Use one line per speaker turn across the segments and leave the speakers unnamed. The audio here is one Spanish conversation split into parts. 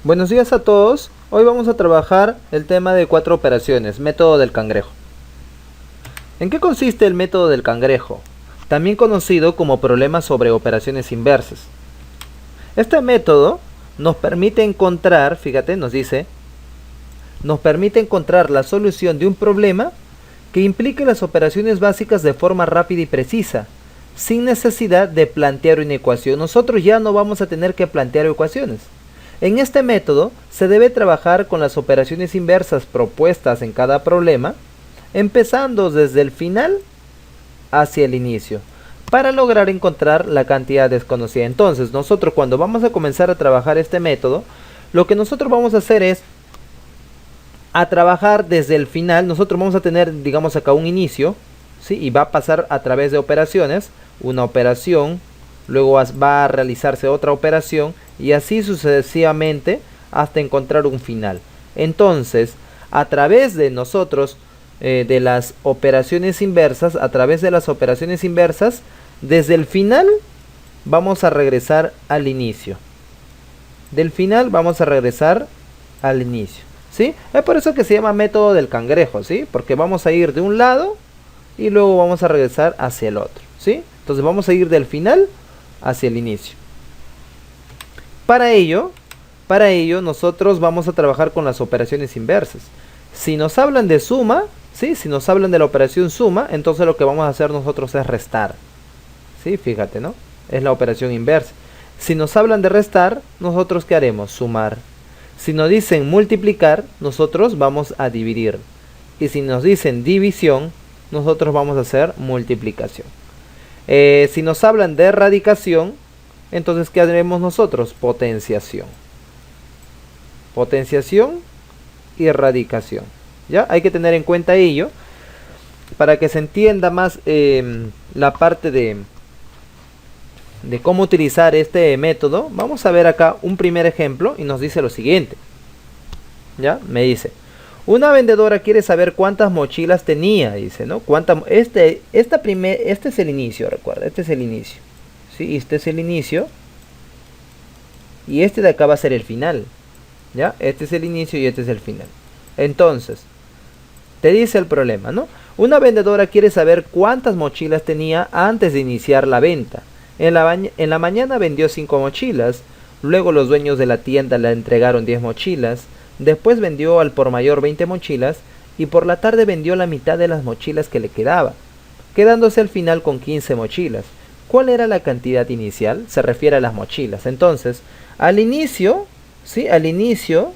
Buenos días a todos. Hoy vamos a trabajar el tema de 4 operaciones, método del cangrejo. ¿En qué consiste el método del cangrejo? También conocido como problema sobre operaciones inversas. Este método nos permite encontrar, fíjate, nos permite encontrar la solución de un problema que implique las operaciones básicas de forma rápida y precisa, sin necesidad de plantear una ecuación. Nosotros ya no vamos a tener que plantear ecuaciones. En este método se debe trabajar con las operaciones inversas propuestas en cada problema, empezando desde el final hacia el inicio, para lograr encontrar la cantidad desconocida. Entonces, nosotros cuando vamos a comenzar a trabajar este método, lo que nosotros vamos a hacer es a trabajar desde el final. Nosotros vamos a tener, digamos acá, un inicio, ¿sí? Y va a pasar a través de operaciones, una operación, luego va a realizarse otra operación y así sucesivamente hasta encontrar un final. Entonces, a través de nosotros, de las operaciones inversas, desde el final vamos a regresar al inicio. Del final vamos a regresar al inicio, ¿sí? Es por eso que se llama método del cangrejo, ¿sí? Porque vamos a ir de un lado y luego vamos a regresar hacia el otro, ¿sí? Entonces vamos a ir del final hacia el inicio. Para ello nosotros vamos a trabajar con las operaciones inversas. Si nos hablan de suma, ¿sí? Si nos hablan de la operación suma, entonces lo que vamos a hacer nosotros es restar, ¿sí? Fíjate, ¿no? Es la operación inversa. Si nos hablan de restar, nosotros ¿qué haremos? Sumar. Si nos dicen multiplicar, nosotros vamos a dividir. Y si nos dicen división, nosotros vamos a hacer multiplicación. Si nos hablan de radicación, entonces ¿qué haremos nosotros? Potenciación. Potenciación y radicación. ¿Ya? Hay que tener en cuenta ello para que se entienda más la parte de cómo utilizar este método. Vamos a ver acá un primer ejemplo y nos dice lo siguiente. ¿Ya? Me dice: una vendedora quiere saber cuántas mochilas tenía, dice, ¿no? Este es el inicio, recuerda, este es el inicio. ¿Sí? Este es el inicio. Y este de acá va a ser el final. ¿Ya? Este es el inicio y este es el final. Entonces, te dice el problema, ¿no? Una vendedora quiere saber cuántas mochilas tenía antes de iniciar la venta. En la mañana vendió 5 mochilas. Luego los dueños de la tienda le entregaron 10 mochilas. Después vendió al por mayor 20 mochilas y por la tarde vendió la mitad de las mochilas que le quedaba, quedándose al final con 15 mochilas. ¿Cuál era la cantidad inicial? Se refiere a las mochilas. Entonces, al inicio, ¿sí? Al inicio,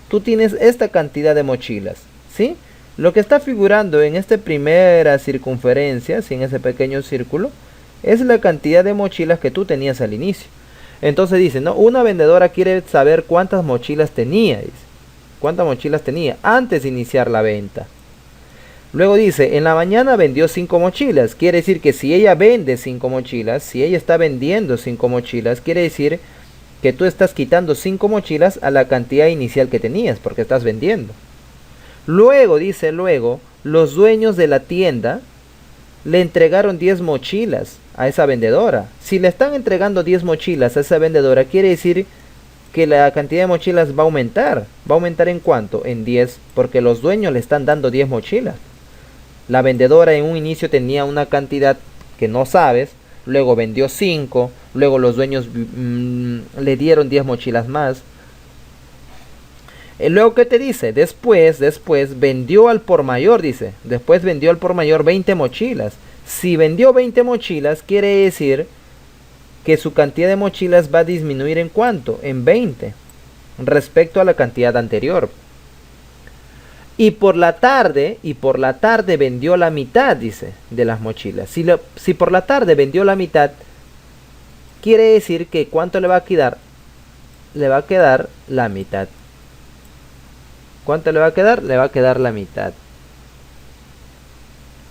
tú tienes esta cantidad de mochilas, ¿sí? Lo que está figurando en esta primera circunferencia, ¿sí? En ese pequeño círculo, es la cantidad de mochilas que tú tenías al inicio. Entonces dice, ¿no? Una vendedora quiere saber cuántas mochilas tenía, dice. ¿Cuántas mochilas tenía antes de iniciar la venta? Luego dice, en la mañana vendió 5 mochilas. Quiere decir que si ella vende 5 mochilas, si ella está vendiendo 5 mochilas, quiere decir que tú estás quitando 5 mochilas a la cantidad inicial que tenías, porque estás vendiendo. Luego dice, los dueños de la tienda le entregaron 10 mochilas a esa vendedora. Si le están entregando 10 mochilas a esa vendedora, quiere decir que la cantidad de mochilas va a aumentar. ¿Va a aumentar en cuánto? En 10, porque los dueños le están dando 10 mochilas. La vendedora en un inicio tenía una cantidad que no sabes, luego vendió 5, luego los dueños le dieron 10 mochilas más. Luego, ¿qué te dice? Después vendió al por mayor, dice. Después vendió al por mayor 20 mochilas. Si vendió 20 mochilas, quiere decir que su cantidad de mochilas va a disminuir ¿en cuánto? En 20, respecto a la cantidad anterior. Y por la tarde vendió la mitad, dice, de las mochilas. Si por la tarde vendió la mitad, quiere decir que ¿cuánto le va a quedar? Le va a quedar la mitad. ¿Cuánto le va a quedar? Le va a quedar la mitad.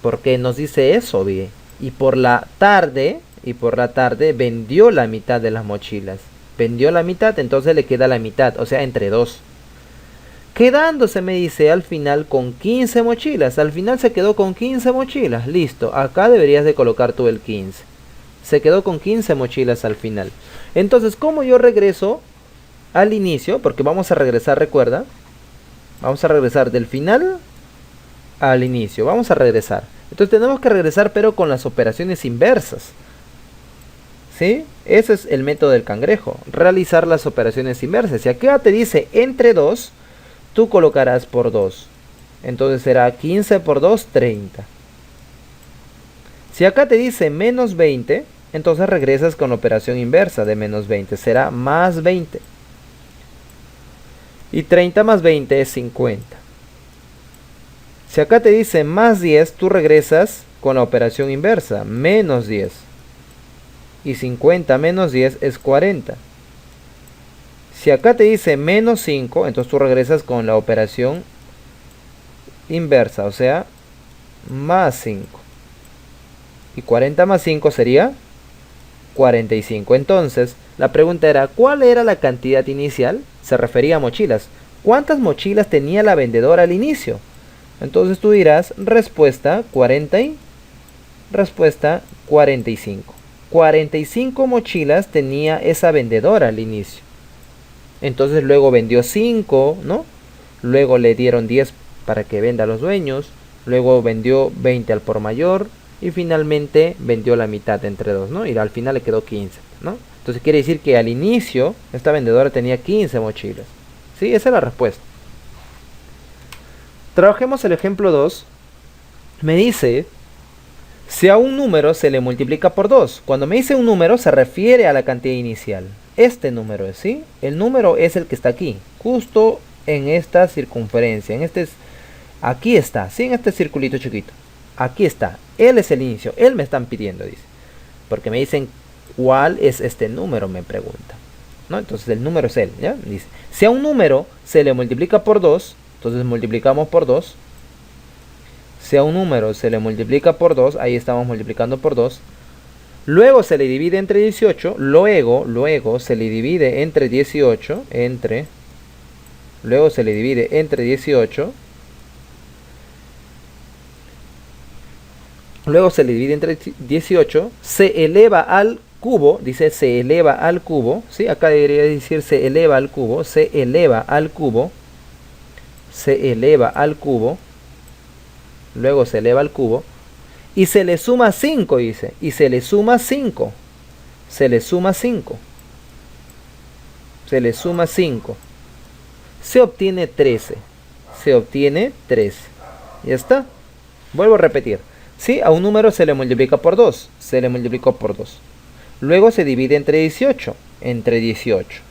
Porque nos dice eso, bien. Y por la tarde vendió la mitad de las mochilas. Vendió la mitad, entonces le queda la mitad, o sea, entre 2. Quedándose, me dice, al final con 15 mochilas. Al final se quedó con 15 mochilas. Listo, acá deberías de colocar tú el 15. Se quedó con 15 mochilas al final. Entonces, ¿cómo yo regreso al inicio, porque vamos a regresar, recuerda. Vamos a regresar del final al inicio. Vamos a regresar. Entonces tenemos que regresar, pero con las operaciones inversas. ¿Sí? Ese es el método del cangrejo. Realizar las operaciones inversas. Si acá te dice entre 2, tú colocarás por 2. Entonces será 15 por 2, 30. Si acá te dice menos 20, entonces regresas con la operación inversa de menos 20. Será más 20. Y 30 más 20 es 50. Si acá te dice más 10, tú regresas con la operación inversa, menos 10. Y 50 menos 10 es 40. Si acá te dice menos 5, entonces tú regresas con la operación inversa, o sea, más 5. Y 40 más 5 sería 45. Entonces, la pregunta era, ¿cuál era la cantidad inicial? Se refería a mochilas. ¿Cuántas mochilas tenía la vendedora al inicio? Entonces tú dirás, respuesta 40 y respuesta 45. 45 mochilas tenía esa vendedora al inicio. Entonces luego vendió 5, ¿no? Luego le dieron 10 para que venda a los dueños. Luego vendió 20 al por mayor. Y finalmente vendió la mitad entre 2, ¿no? Y al final le quedó 15, ¿no? Entonces quiere decir que al inicio esta vendedora tenía 15 mochilas. ¿Sí? Esa es la respuesta. Trabajemos el ejemplo 2. Me dice, si a un número se le multiplica por 2. Cuando me dice un número se refiere a la cantidad inicial. Este número es, ¿sí? El número es el que está aquí, justo en esta circunferencia. Aquí está, ¿sí? En este circulito chiquito. Aquí está. Él es el inicio. Él me están pidiendo, dice. Porque me dicen, ¿cuál es este número? Me pregunta, ¿no? Entonces el número es él, ¿ya? Dice, si a un número se le multiplica por 2, entonces multiplicamos por 2. Si a un número se le multiplica por 2, ahí estamos multiplicando por 2. Luego se le divide entre 18. Luego se le divide entre 18. Luego se le divide entre 18. Luego se le divide entre 18. Se eleva al cubo. Dice se eleva al cubo. ¿Sí? Acá debería decir se eleva al cubo. Se eleva al cubo. Se eleva al cubo. Luego se eleva al cubo. Y se le suma 5, dice. Y se le suma 5. Se le suma 5. Se le suma 5. Se obtiene 13. Se obtiene 13. Ya está. Vuelvo a repetir. Si a un número se le multiplica por 2. Se le multiplicó por 2. Luego se divide entre 18. Entre 18.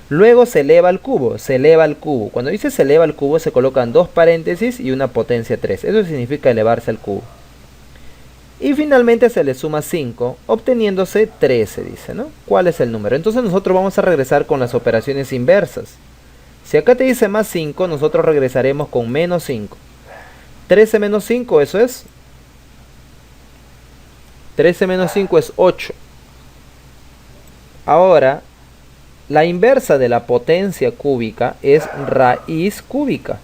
Luego se eleva al cubo. Se eleva al cubo. Cuando dice se eleva al cubo se colocan dos paréntesis y una potencia 3. Eso significa elevarse al cubo. Y finalmente se le suma 5, obteniéndose 13, dice, ¿no? ¿Cuál es el número? Entonces nosotros vamos a regresar con las operaciones inversas. Si acá te dice más 5, nosotros regresaremos con menos 5. 13 menos 5, eso es 13 menos 5 es 8. Ahora, la inversa de la potencia cúbica es raíz cúbica.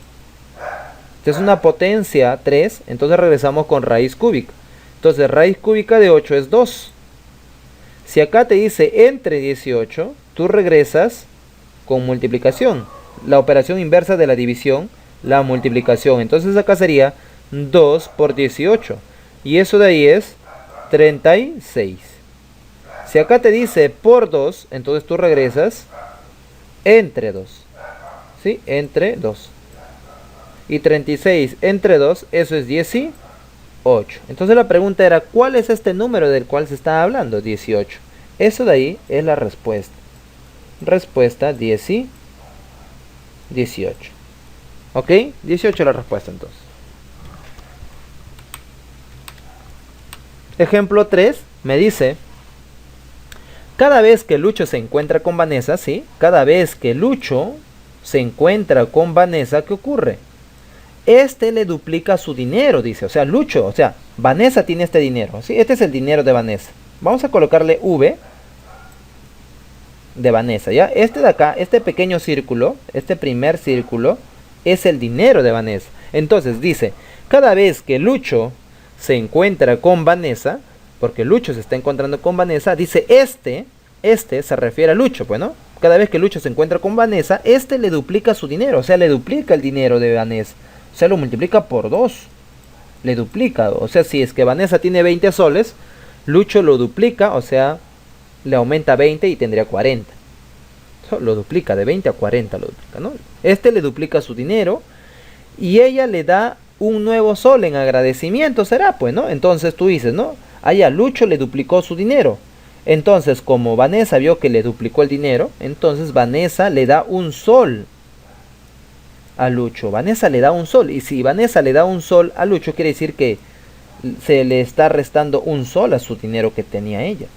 Esta es una potencia 3, entonces regresamos con raíz cúbica. Entonces raíz cúbica de 8 es 2. Si acá te dice entre 18, tú regresas con multiplicación. La operación inversa de la división, la multiplicación. Entonces acá sería 2 por 18. Y eso de ahí es 36. Si acá te dice por 2, entonces tú regresas entre 2. ¿Sí? Entre 2. Y 36 entre 2, eso es 18. Entonces la pregunta era, ¿cuál es este número del cual se está hablando? 18. Eso de ahí es la respuesta. Respuesta 18. ¿Ok? 18 es la respuesta entonces. Ejemplo 3 me dice, cada vez que Lucho se encuentra con Vanessa, ¿sí? Cada vez que Lucho se encuentra con Vanessa, ¿qué ocurre? Este le duplica su dinero, dice. O sea, Lucho, o sea, Vanessa tiene este dinero, ¿sí? Este es el dinero de Vanessa. Vamos a colocarle V de Vanessa, ¿ya? Este de acá, este pequeño círculo, este primer círculo, es el dinero de Vanessa. Entonces dice, cada vez que Lucho se encuentra con Vanessa, porque Lucho se está encontrando con Vanessa, dice este se refiere a Lucho, pues, ¿no? Cada vez que Lucho se encuentra con Vanessa, este le duplica su dinero, o sea, le duplica el dinero de Vanessa. O sea, lo multiplica por 2. Le duplica, o sea, si es que Vanessa tiene 20 soles, Lucho lo duplica, o sea, le aumenta 20 y tendría 40. Lo duplica, de 20 a 40 lo duplica, ¿no? Este le duplica su dinero y ella le da un nuevo sol en agradecimiento, será pues, ¿no? Entonces tú dices, ¿no? Allá Lucho le duplicó su dinero. Entonces, como Vanessa vio que le duplicó el dinero, entonces Vanessa le da un sol a Lucho. Vanessa le da un sol. Y si Vanessa le da un sol a Lucho, quiere decir que se le está restando un sol a su dinero que tenía ella.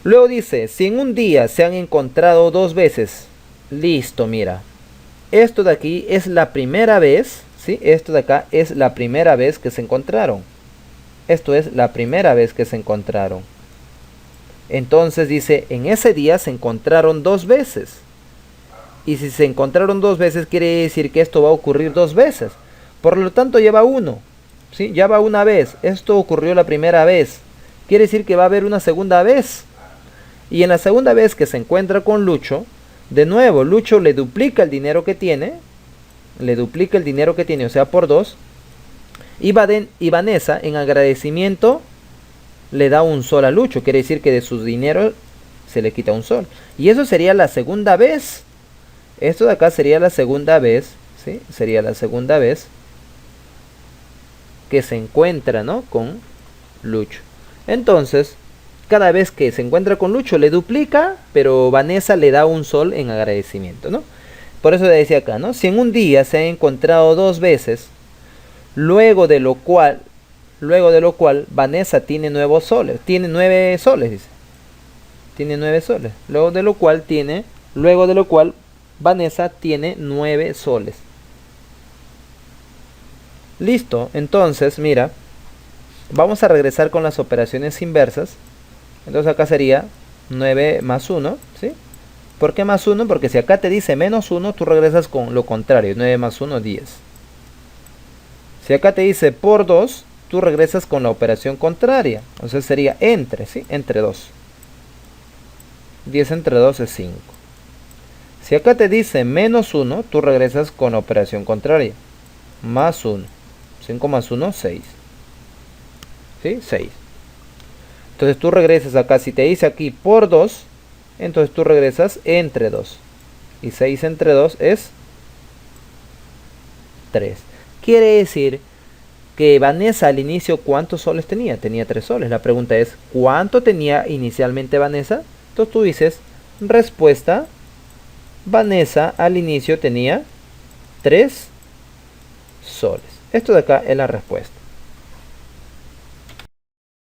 Luego dice, si en un día se han encontrado 2 veces, listo, mira. Esto de aquí es la primera vez, ¿sí? Esto de acá es la primera vez que se encontraron. Esto es la primera vez que se encontraron. Entonces dice, en ese día se encontraron 2 veces. Y si se encontraron 2 veces, quiere decir que esto va a ocurrir 2 veces. Por lo tanto, ya va uno. ¿Sí? Ya va una vez. Esto ocurrió la primera vez. Quiere decir que va a haber una segunda vez. Y en la segunda vez que se encuentra con Lucho, de nuevo, Lucho le duplica el dinero que tiene. Le duplica el dinero que tiene, o sea, por 2. Y Vanessa, en agradecimiento, le da un sol a Lucho. Quiere decir que de su dinero se le quita un sol. Y eso sería la segunda vez. Esto de acá sería la segunda vez, ¿sí? Sería la segunda vez que se encuentra, ¿no? Con Lucho. Entonces, cada vez que se encuentra con Lucho le duplica, pero Vanessa le da un sol en agradecimiento, ¿no? Por eso le decía acá, ¿no? Si en un día se han encontrado 2 veces, luego de lo cual Vanessa tiene 9 soles, tiene 9 soles, dice. Tiene 9 soles. Luego de lo cual Vanessa tiene 9 soles. Listo, entonces, mira, vamos a regresar con las operaciones inversas. Entonces acá sería 9 más 1, ¿sí? ¿Por qué más 1? Porque si acá te dice menos 1, tú regresas con lo contrario, 9 más 1, 10. Si acá te dice por 2, tú regresas con la operación contraria. O sea, sería entre, ¿sí? Entre 2. 10 entre 2 es 5. Si acá te dice menos 1, tú regresas con la operación contraria. Más 1. 5 más 1, 6. ¿Sí? 6. Entonces tú regresas acá. Si te dice aquí por 2, entonces tú regresas entre 2. Y 6 entre 2 es 3. Quiere decir que Vanessa al inicio, ¿cuántos soles tenía? Tenía 3 soles. La pregunta es, ¿cuánto tenía inicialmente Vanessa? Entonces tú dices, respuesta, Vanessa al inicio tenía 3 soles. Esto de acá es la respuesta.